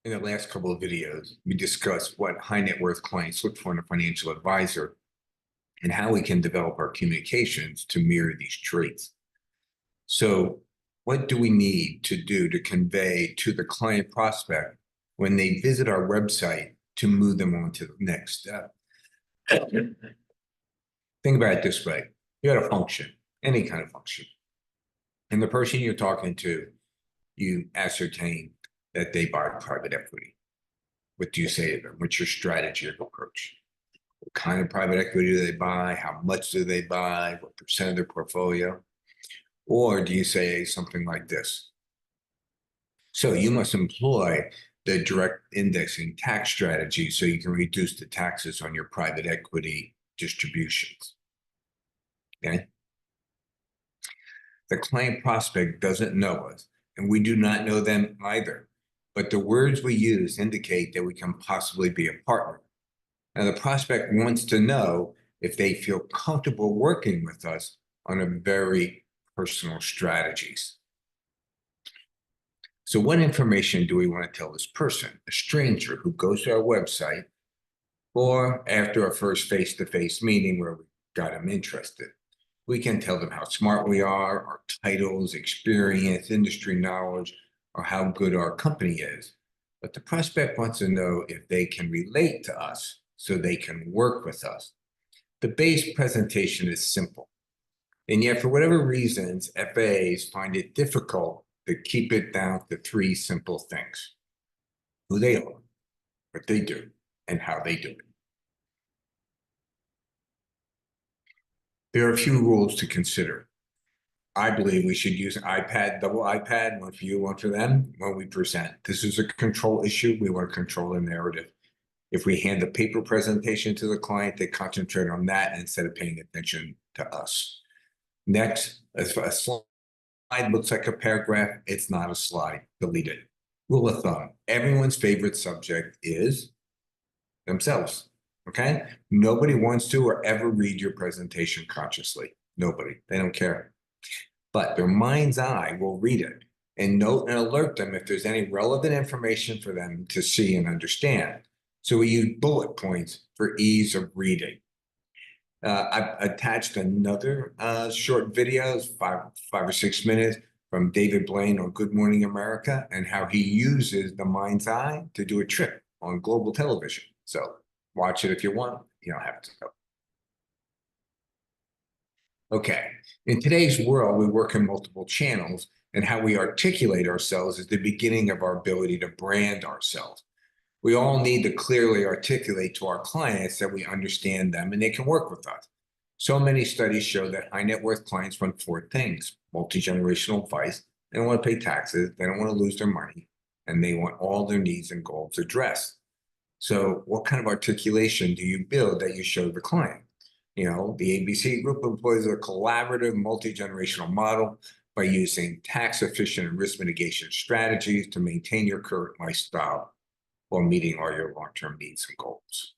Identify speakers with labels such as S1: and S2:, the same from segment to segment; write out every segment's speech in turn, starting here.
S1: In the last couple of videos, we discussed what high net worth clients look for in a financial advisor and how we can develop our communications to mirror these traits. So, what do we need to do to convey to the client prospect when they visit our website to move them on to the next step? Think about it this way. You had a function, any kind of function, and the person you're talking to, you ascertain that they buy private equity. What do you say to them? What's your strategy or approach? What kind of private equity do they buy? How much do they buy? What percent of their portfolio? Or do you say something like this? So you must employ the direct indexing tax strategy so you can reduce the taxes on your private equity distributions. Okay? The client prospect doesn't know us, and we do not know them either. But the words we use indicate that we can possibly be a partner. Now, the prospect wants to know if they feel comfortable working with us on a very personal strategies. So what information do we want to tell this person, a stranger who goes to our website, or after a first face-to-face meeting where we got them interested? We can tell them how smart we are, our titles, experience, industry knowledge, or how good our company is. But the prospect wants to know if they can relate to us so they can work with us. The base presentation is simple. And yet, for whatever reasons, FAs find it difficult to keep it down to three simple things: who they are, what they do, and how they do it. There are a few rules to consider. I believe we should use an iPad, double iPad, one for you, one for them, when we present. This is a control issue. We want to control the narrative. If we hand a paper presentation to the client, they concentrate on that instead of paying attention to us. Next, if a slide looks like a paragraph, it's not a slide. Delete it. Rule of thumb: everyone's favorite subject is themselves. Okay? Nobody wants to or ever read your presentation consciously. Nobody. They don't care. But their mind's eye will read it and note and alert them if there's any relevant information for them to see and understand. So we use bullet points for ease of reading. I've attached another short video, five or 6 minutes, from David Blaine on Good Morning America, and how he uses the mind's eye to do a trick on global television. So watch it if you want. You don't have to go. Okay, in today's world, we work in multiple channels, and how we articulate ourselves is the beginning of our ability to brand ourselves. We all need to clearly articulate to our clients that we understand them and they can work with us. So many studies show that high net worth clients want four things: multi-generational advice, they don't want to pay taxes, they don't want to lose their money, and they want all their needs and goals addressed. So what kind of articulation do you build that you show the client? The ABC Group employs a collaborative multi-generational model by using tax-efficient and risk mitigation strategies to maintain your current lifestyle while meeting all your long-term needs and goals.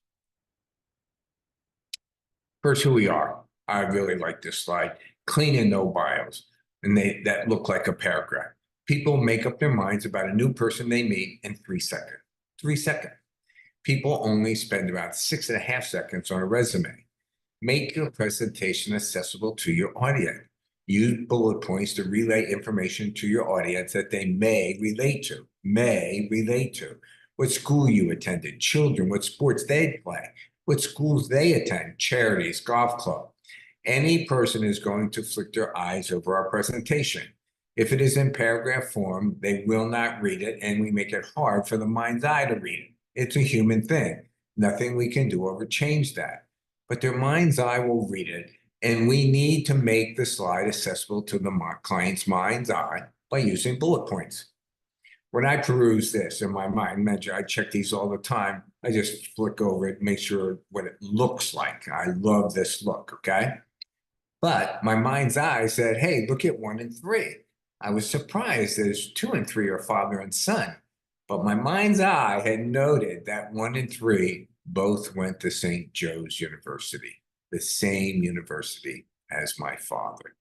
S1: First, who we are. I really like this slide. Clean and no bios, and that look like a paragraph. People make up their minds about a new person they meet in 3 seconds. 3 seconds. People only spend about 6.5 seconds on a resume. Make your presentation accessible to your audience. Use bullet points to relay information to your audience that they may relate to. What school you attended, children, what sports they play, what schools they attend, charities, golf club. Any person is going to flick their eyes over our presentation. If it is in paragraph form, they will not read it, and we make it hard for the mind's eye to read it. It's a human thing. Nothing we can do over change that. But their mind's eye will read it, and we need to make the slide accessible to the client's mind's eye by using bullet points. When I peruse this in my mind, I check these all the time. I just flick over it, make sure what it looks like. I love this look, okay? But my mind's eye said, hey, look at 1 and 3. I was surprised that 2 and 3 are father and son. But my mind's eye had noted that 1 and 3 both went to St. Joe's University, the same university as my father.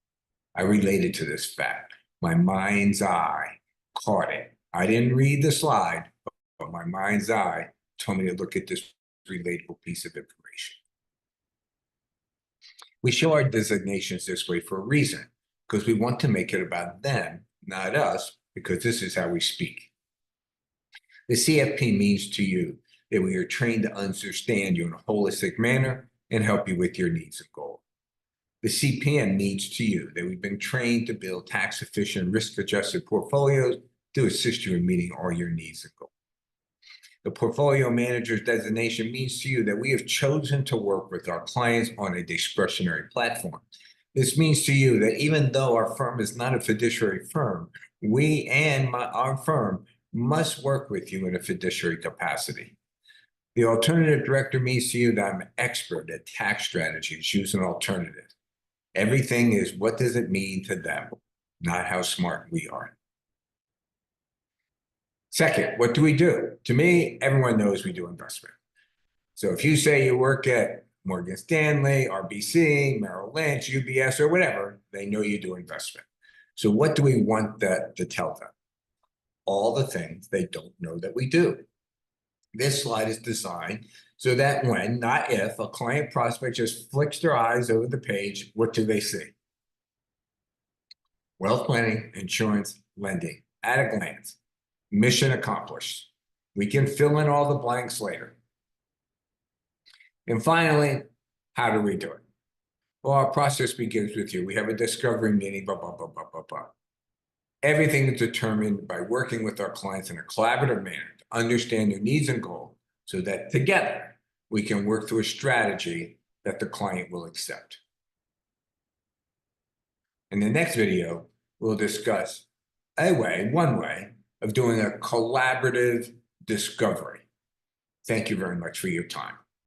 S1: I related to this fact. My mind's eye caught it. I didn't read the slide, but my mind's eye told me to look at this relatable piece of information. We show our designations this way for a reason, because we want to make it about them, not us, because this is how we speak. The CFP means to you that we are trained to understand you in a holistic manner and help you with your needs and goals. The CPM means to you that we've been trained to build tax-efficient, risk-adjusted portfolios to assist you in meeting all your needs and goals. The portfolio manager's designation means to you that we have chosen to work with our clients on a discretionary platform. This means to you that even though our firm is not a fiduciary firm, we and our firm must work with you in a fiduciary capacity. The alternative director means to you that I'm an expert at tax strategies using alternatives. Everything is what does it mean to them, not how smart we are. Second, what do we do? To me, everyone knows we do investment. So if you say you work at Morgan Stanley, RBC, Merrill Lynch, UBS, or whatever, they know you do investment. So what do we want that to tell them? All the things they don't know that we do. This slide is designed so that when, not if, a client prospect just flicks their eyes over the page, what do they see? Wealth planning, insurance, lending, at a glance. Mission accomplished. We can fill in all the blanks later. And finally, how do we do it? Well, our process begins with you. We have a discovery meeting, blah, blah, blah, blah, blah, blah. Everything is determined by working with our clients in a collaborative manner to understand their needs and goals so that together we can work through a strategy that the client will accept. In the next video, we'll discuss one way of doing a collaborative discovery. Thank you very much for your time.